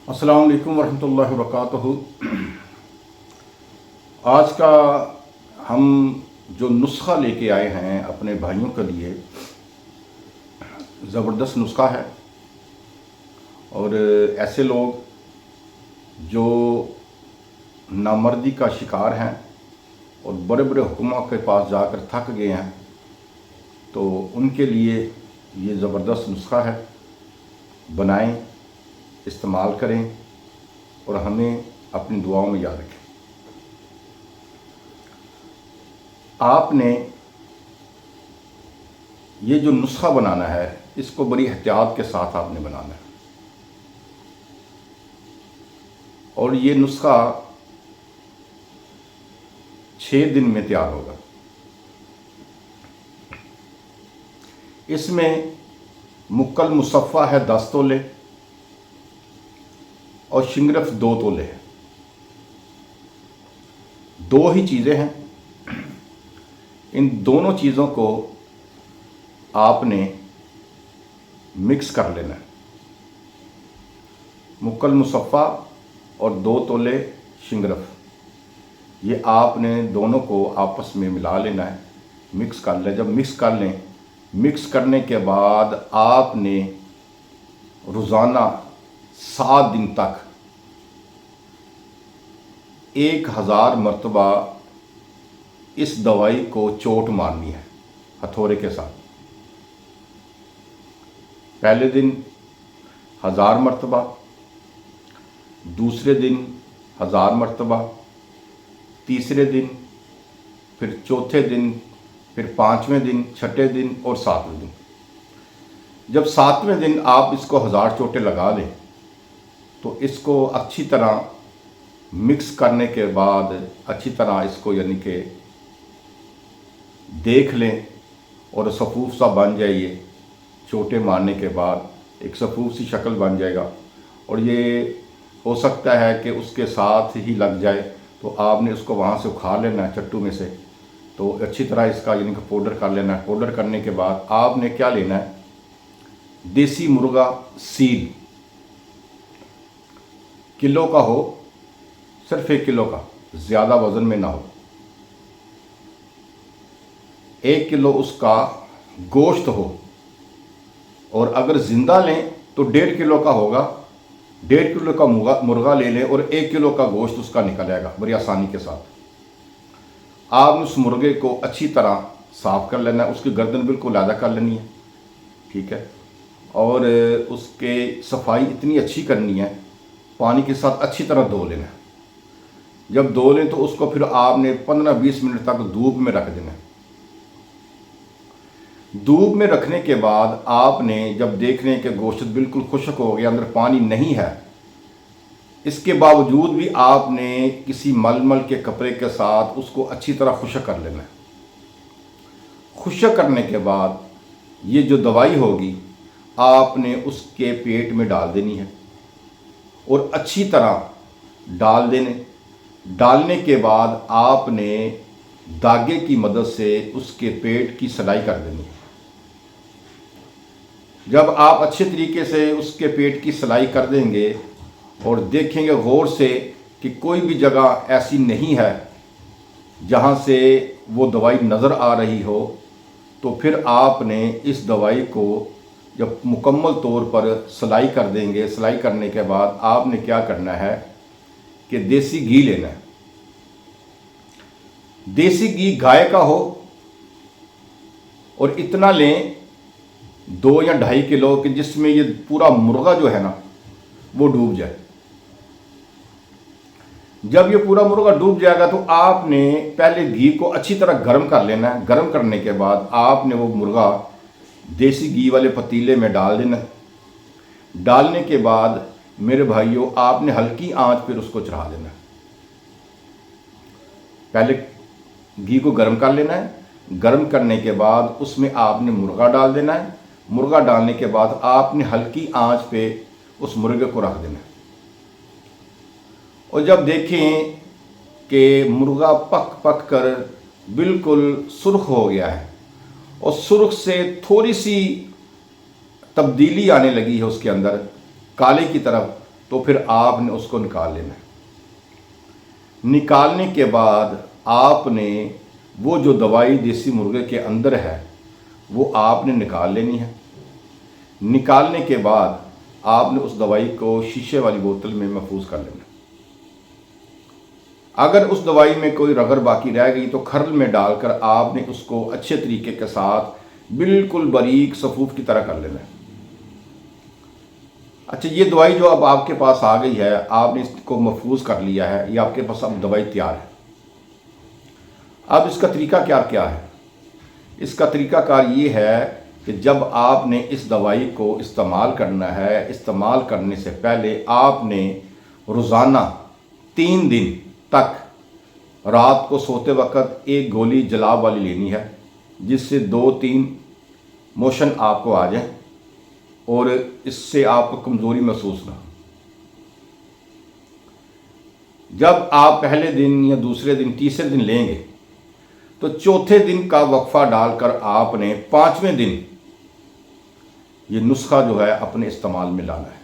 अस्सलाम वालेकुम वरहमतुल्लाहि वबरकातुहू। आज का हम जो नुस्खा लेके आए हैं अपने भाइयों के लिए, ज़बरदस्त नुस्खा है। और ऐसे लोग जो नामर्दी का शिकार हैं और बड़े बड़े हुक्मों के पास जाकर थक गए हैं, तो उनके लिए ये ज़बरदस्त नुस्खा है। बनाएं, इस्तेमाल करें और हमें अपनी दुआओं में याद रखें। आपने ये जो नुस्खा बनाना है, इसको बड़ी एहतियात के साथ आपने बनाना है। और ये नुस्खा 6 दिन में तैयार होगा। इसमें मुक्कल मुसफ़ा है 10 तोले और शिंगरफ 2 तोले है। 2 ही चीज़ें हैं। इन दोनों चीज़ों को आपने मिक्स कर लेना है। मुक्कल मुसफ़ा और 2 तोले शिंगरफ, ये आपने दोनों को आपस में मिला लेना है, मिक्स कर लें। जब मिक्स कर लें, मिक्स करने के बाद आपने रोज़ाना 7 दिन तक 1000 मरतबा इस दवाई को चोट मारनी है हथौड़े के साथ। पहले दिन 1000 मरतबा, दूसरे दिन 1000 मरतबा, तीसरे दिन, फिर चौथे दिन, फिर 5वें दिन, 6ठे दिन और 7वें दिन। जब 7वें दिन आप इसको 1000 चोटें लगा लें, तो इसको अच्छी तरह मिक्स करने के बाद अच्छी तरह इसको यानी कि देख लें और सफ़ूफ सा बन जाइए। चोटें मारने के बाद एक सफ़ूफ सी शक्ल बन जाएगा। और ये हो सकता है कि उसके साथ ही लग जाए, तो आपने उसको वहाँ से उखाड़ लेना है चट्टू में से। तो अच्छी तरह इसका यानी कि पाउडर कर लेना है। पाउडर करने के बाद आपने क्या लेना है, देसी मुर्गा सील किलो का हो, सिर्फ 1 किलो का, ज़्यादा वज़न में ना हो। 1 किलो उसका गोश्त हो, और अगर ज़िंदा लें तो 1.5 किलो का होगा। 1.5 किलो का मुर्गा ले लें और 1 किलो का गोश्त उसका निकल आएगा बड़ी आसानी के साथ। आपने उस मुर्गे को अच्छी तरह साफ़ कर लेना है, उसकी गर्दन बिल्कुल अलग कर लेनी है, ठीक है। और उसके सफाई इतनी अच्छी करनी है, पानी के साथ अच्छी तरह धो लेना है। जब धो लें तो उसको फिर आपने 15-20 मिनट तक धूप में रख देना है। धूप में रखने के बाद आपने जब देख लें कि गोश्त बिल्कुल खुश्क हो गया, अंदर पानी नहीं है, इसके बावजूद भी आपने किसी मलमल के कपड़े के साथ उसको अच्छी तरह खुश्क कर लेना है। खुश्क करने के बाद ये जो दवाई होगी आपने उसके पेट में डाल देनी है और अच्छी तरह डालने के बाद आपने धागे की मदद से उसके पेट की सिलाई कर देनी है। जब आप अच्छे तरीके से उसके पेट की सिलाई कर देंगे और देखेंगे गौर से कि कोई भी जगह ऐसी नहीं है जहाँ से वो दवाई नज़र आ रही हो, तो फिर आपने इस दवाई को जब मुकम्मल तौर पर सिलाई कर देंगे, सिलाई करने के बाद आपने क्या करना है कि देसी घी लेना है। देसी घी गाय का हो और इतना लें 2 या 2.5 किलो कि जिसमें ये पूरा मुर्गा जो है ना वो डूब जाए। जब ये पूरा मुर्गा डूब जाएगा तो आपने पहले घी को अच्छी तरह गर्म कर लेना है। गर्म करने के बाद आपने वो मुर्गा देसी घी वाले पतीले में डाल देना है। डालने के बाद मेरे भाइयों आपने हल्की आंच पर उसको चढ़ा देना है। पहले घी को गर्म कर लेना है। गर्म करने के बाद उसमें आपने मुर्गा डाल देना है। मुर्गा डालने के बाद आपने हल्की आंच पे उस मुर्गे को रख देना है। और जब देखें कि मुर्गा पक कर बिल्कुल सुर्ख हो गया है और सुर्ख से थोड़ी सी तब्दीली आने लगी है उसके अंदर काले की तरफ, तो फिर आपने उसको निकाल लेना है। निकालने के बाद आपने वो जो दवाई देसी मुर्गे के अंदर है वो आपने निकाल लेनी है। निकालने के बाद आपने उस दवाई को शीशे वाली बोतल में महफूज कर लेना। अगर उस दवाई में कोई रगड़ बाकी रह गई तो खर्ल में डालकर आपने उसको अच्छे तरीके के साथ बिल्कुल बारीक सफूफ की तरह कर लेना है। अच्छा, ये दवाई जो अब आपके पास आ गई है, आपने इसको महफूज कर लिया है, ये आपके पास अब दवाई तैयार है। अब इसका तरीका क्या है? इसका तरीकाकार ये है कि जब आपने इस दवाई को इस्तेमाल करना है, इस्तेमाल करने से पहले आपने रोज़ाना 3 दिन तक रात को सोते वक्त एक गोली जलाब वाली लेनी है, जिससे 2-3 मोशन आपको आ जाए और इससे आपको कमज़ोरी महसूस ना। जब आप पहले दिन या दूसरे दिन, तीसरे दिन लेंगे तो चौथे दिन का वक्फा डालकर आपने 5वें दिन ये नुस्खा जो है अपने इस्तेमाल में लाना है।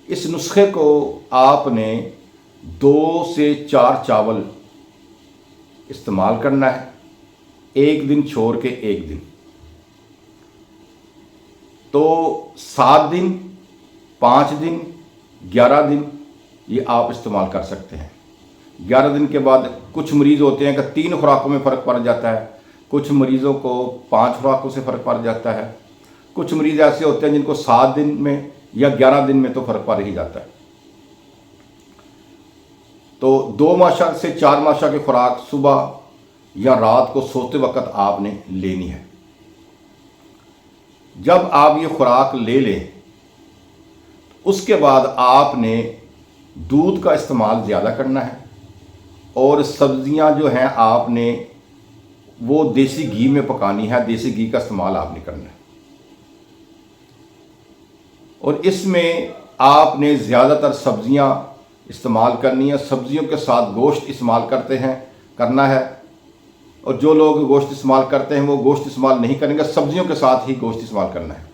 इस नुस्खे को आपने 2 से 4 चावल इस्तेमाल करना है, 1 दिन छोड़ के 1 दिन। तो 7 दिन, 5 दिन, 11 दिन ये आप इस्तेमाल कर सकते हैं। 11 दिन के बाद कुछ मरीज़ होते हैं कि 3 खुराकों में फ़र्क पड़ जाता है, कुछ मरीज़ों को 5 खुराकों से फ़र्क पड़ जाता है, कुछ मरीज़ ऐसे होते हैं जिनको 7 दिन में या 11 दिन में तो फ़र्क पड़ ही जाता है। तो 2 माशा से 4 माशा की खुराक सुबह या रात को सोते वक्त आपने लेनी है। जब आप ये खुराक ले लें उसके बाद आपने दूध का इस्तेमाल ज़्यादा करना है और सब्ज़ियां जो हैं आपने वो देसी घी में पकानी है, देसी घी का इस्तेमाल आपने करना है। और इसमें आपने ज़्यादातर सब्ज़ियां इस्तेमाल करनी है, सब्ज़ियों के साथ गोश्त इस्तेमाल करना है। और जो लोग गोश्त इस्तेमाल करते हैं वो गोश्त इस्तेमाल नहीं करेंगे, सब्ज़ियों के साथ ही गोश्त इस्तेमाल करना है।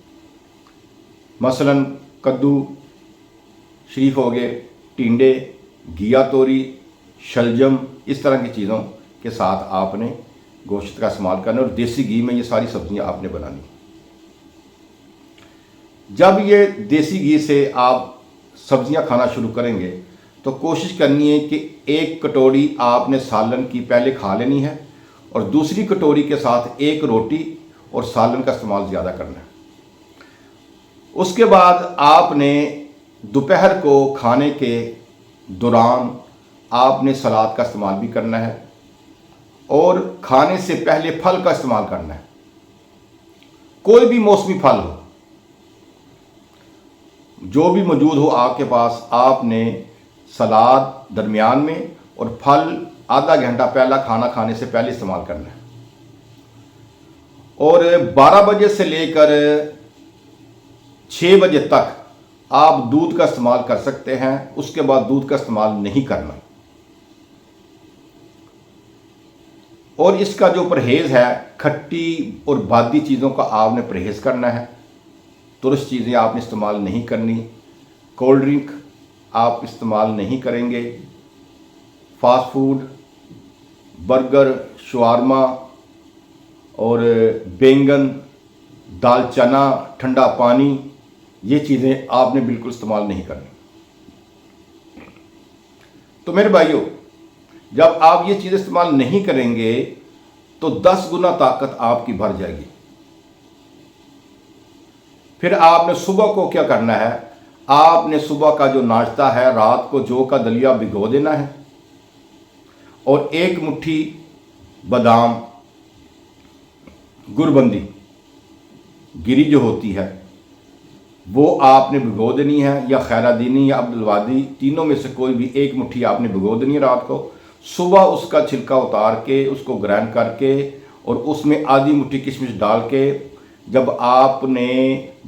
मसलन कद्दू शरीफ हो गए, टिंडे, घिया तोरी, शलजम, इस तरह की चीज़ों के साथ आपने गोश्त का इस्तेमाल करना है और देसी घी में ये सारी सब्ज़ियां आपने बनानी। जब ये देसी घी से आप सब्ज़ियां खाना शुरू करेंगे तो कोशिश करनी है कि 1 कटोरी आपने सालन की पहले खा लेनी है और दूसरी कटोरी के साथ 1 रोटी और सालन का इस्तेमाल ज़्यादा करना है। उसके बाद आपने दोपहर को खाने के दौरान आपने सलाद का इस्तेमाल भी करना है और खाने से पहले फल का इस्तेमाल करना है। कोई भी मौसमी फल हो, जो भी मौजूद हो आपके पास, आपने सलाद दरमियान में और फल आधा घंटा पहला खाना खाने से पहले इस्तेमाल करना है। और 12 बजे से लेकर 6 बजे तक आप दूध का इस्तेमाल कर सकते हैं, उसके बाद दूध का इस्तेमाल नहीं करना। और इसका जो परहेज़ है, खट्टी और बादी चीज़ों का आपने परहेज़ करना है, तुरश चीज़ें आपने इस्तेमाल नहीं करनी, कोल्ड ड्रिंक आप इस्तेमाल नहीं करेंगे, फास्ट फूड, बर्गर, शवारमा और बैंगन, दाल चना, ठंडा पानी, ये चीज़ें आपने बिल्कुल इस्तेमाल नहीं करनी। तो मेरे भाइयों, जब आप ये चीज़ें इस्तेमाल नहीं करेंगे तो 10 गुना ताकत आपकी बढ़ जाएगी। फिर आपने सुबह को क्या करना है, आपने सुबह का जो नाश्ता है, रात को जौ का दलिया भिगो देना है और 1 मुट्ठी बादाम, गुरबंदी, गिरी जो होती है वो आपने भिगो देनी है, या खैरादीनी या अब्दुलवादी, तीनों में से कोई भी 1 मुट्ठी आपने भिगो देनी है रात को। सुबह उसका छिलका उतार के उसको ग्राइंड करके और उसमें आधी मुट्ठी किशमिश डाल के जब आपने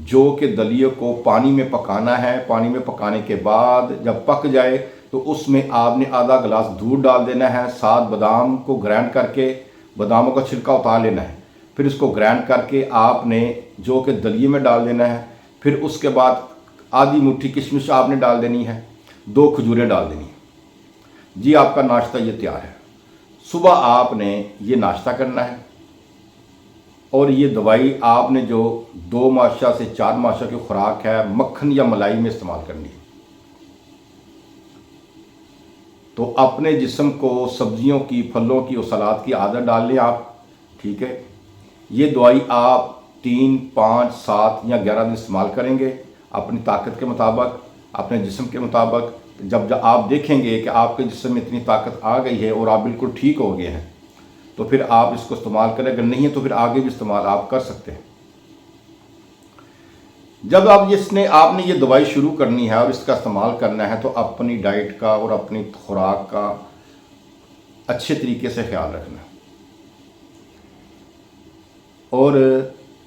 जौ के दलिए को पानी में पकाना है, पानी में पकाने के बाद जब पक जाए तो उसमें आपने आधा गिलास दूध डाल देना है, साथ बादाम को ग्राइंड करके बादामों का छिलका उतार लेना है, फिर इसको ग्राइंड करके आपने जौ के दलिए में डाल देना है। फिर उसके बाद आधी मुट्ठी किशमिश आपने डाल देनी है, 2 खजूरें डाल देनी है। जी आपका नाश्ता ये तैयार है। सुबह आपने ये नाश्ता करना है और ये दवाई आपने जो 2 माशा से 4 माशा की खुराक है मक्खन या मलाई में इस्तेमाल करनी है। तो अपने जिस्म को सब्जियों की, फलों की और सलाद की आदत डाल लें आप, ठीक है। ये दवाई आप 3, 5, 7 या 11 दिन इस्तेमाल करेंगे अपनी ताकत के मुताबिक, अपने जिस्म के मुताबिक। जब आप देखेंगे कि आपके जिस्म में इतनी ताकत आ गई है और आप बिल्कुल ठीक हो गए हैं, तो फिर आप इसको इस्तेमाल करें। अगर नहीं है तो फिर आगे भी इस्तेमाल आप कर सकते हैं। जब आपने ये दवाई शुरू करनी है और इसका इस्तेमाल करना है, तो अपनी डाइट का और अपनी खुराक का अच्छे तरीके से ख्याल रखना। और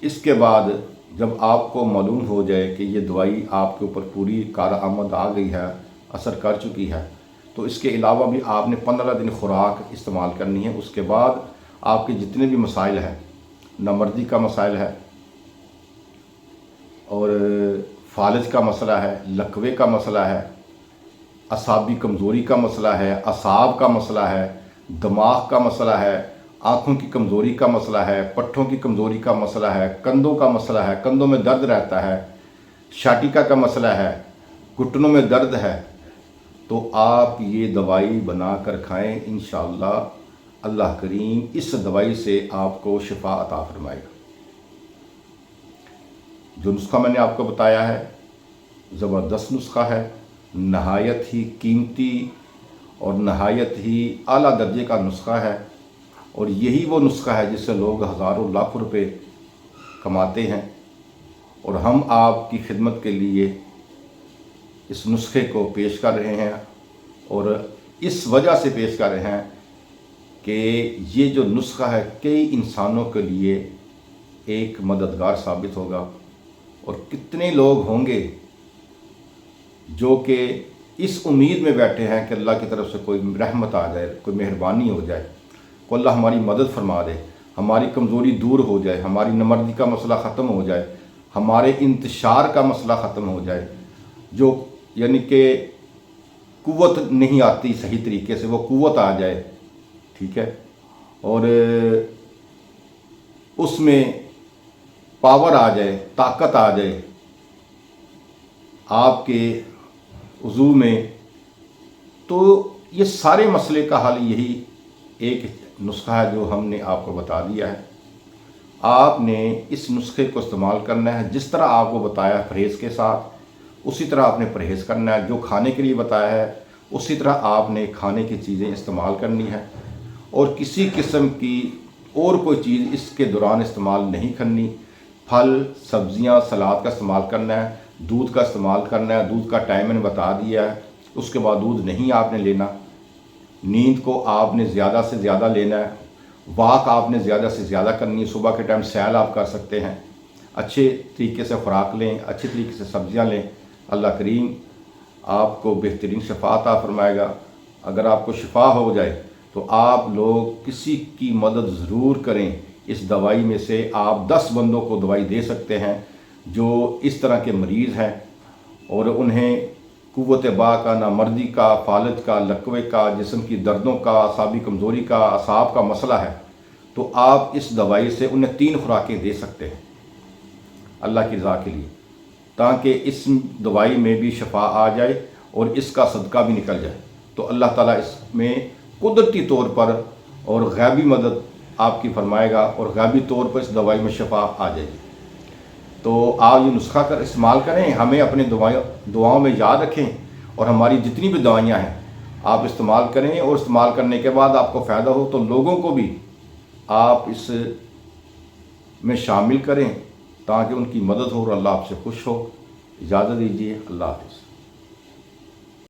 इसके बाद जब आपको मालूम हो जाए कि ये दवाई आपके ऊपर पूरी कारआमद आ गई है, असर कर चुकी है, तो इसके अलावा भी आपने 15 दिन खुराक इस्तेमाल करनी है। उसके बाद आपके जितने भी मसाइल हैं, नामर्दी का मसाइल है और फालिज का मसला है, लकवे का मसला है, असाबी कमज़ोरी का मसला है, असाब का मसला है, दिमाग का मसला है, आँखों की कमज़ोरी का मसला है, पट्ठों की कमज़ोरी का मसला है, कंधों का मसला है, कंधों में दर्द रहता है, शाटिका का मसला है, घुटनों में दर्द है, तो आप ये दवाई बना कर खाएँ। इंशाअल्लाह अल्लाह करीम इस दवाई से आपको शिफा अता फरमाएगा। जो नुस्खा मैंने आपको बताया है ज़बरदस्त नुस्खा है, नहायत ही कीमती और नहायत ही आला दर्जे का नुस्खा है। और यही वो नुस्खा है जिससे लोग हज़ारों लाखों रुपए कमाते हैं। और हम आपकी खिदमत के लिए इस नुस्खे को पेश कर रहे हैं और इस वजह से पेश कर रहे हैं कि ये जो नुस्खा है कई इंसानों के लिए एक मददगार साबित होगा। और कितने लोग होंगे जो कि इस उम्मीद में बैठे हैं कि अल्लाह की तरफ से कोई रहमत आ जाए, कोई मेहरबानी हो जाए, कोई अल्लाह हमारी मदद फरमा दे, हमारी कमज़ोरी दूर हो जाए, हमारी नामर्दी का मसला ख़त्म हो जाए, हमारे इंतशार का मसला ख़त्म हो जाए। जो यानी कि कुव्वत नहीं आती सही तरीके से, वो कुव्वत आ जाए, ठीक है। और उसमें पावर आ जाए, ताकत आ जाए आपके वज़ू में। तो ये सारे मसले का हल यही एक नुस्खा है जो हमने आपको बता दिया है। आपने इस नुस्खे को इस्तेमाल करना है जिस तरह आपको बताया परहेज़ के साथ, उसी तरह आपने परहेज़ करना है। जो खाने के लिए बताया है उसी तरह आपने खाने की चीज़ें इस्तेमाल करनी है और किसी किस्म की और कोई चीज़ इसके दौरान इस्तेमाल नहीं करनी। फल, सब्ज़ियाँ, सलाद का इस्तेमाल करना है, दूध का इस्तेमाल करना है। दूध का टाइम मैंने बता दिया है। उसके बाद दूध नहीं आपने लेना। नींद को आपने ज़्यादा से ज़्यादा लेना है। वाक आपने ज़्यादा से ज़्यादा करनी है। सुबह के टाइम सैर आप कर सकते हैं। अच्छे तरीके से खुराक लें, अच्छे तरीके से सब्ज़ियाँ लें। अल्लाह करीम आपको बेहतरीन शिफा अता फरमाएगा। अगर आपको शिफा हो जाए तो आप लोग किसी की मदद ज़रूर करें। इस दवाई में से आप 10 बंदों को दवाई दे सकते हैं जो इस तरह के मरीज़ हैं और उन्हें कुव्वत बा का, नामर्दी का, फालिज का, लकवे का, जिस्म की दर्दों का, असाबी कमज़ोरी का, असाब का मसला है, तो आप इस दवाई से उन्हें 3 खुराकें दे सकते हैं अल्लाह की रज़ा के लिए, ताकि इस दवाई में भी शफा आ जाए और इसका सदका भी निकल जाए। तो अल्लाह ताला इसमें कुदरती तौर पर और गैबी मदद आपकी फरमाएगा और गैबी तौर पर इस दवाई में शफा आ जाएगी। तो आप ये नुस्खा कर इस्तेमाल करें, हमें अपने दुआओं में याद रखें और हमारी जितनी भी दवाइयाँ हैं आप इस्तेमाल करें और इस्तेमाल करने के बाद आपको फ़ायदा हो तो लोगों को भी आप इस में शामिल करें ताकि उनकी मदद हो और अल्लाह आपसे खुश हो। इजाज़त दीजिए। अल्लाह हाफ़िज़।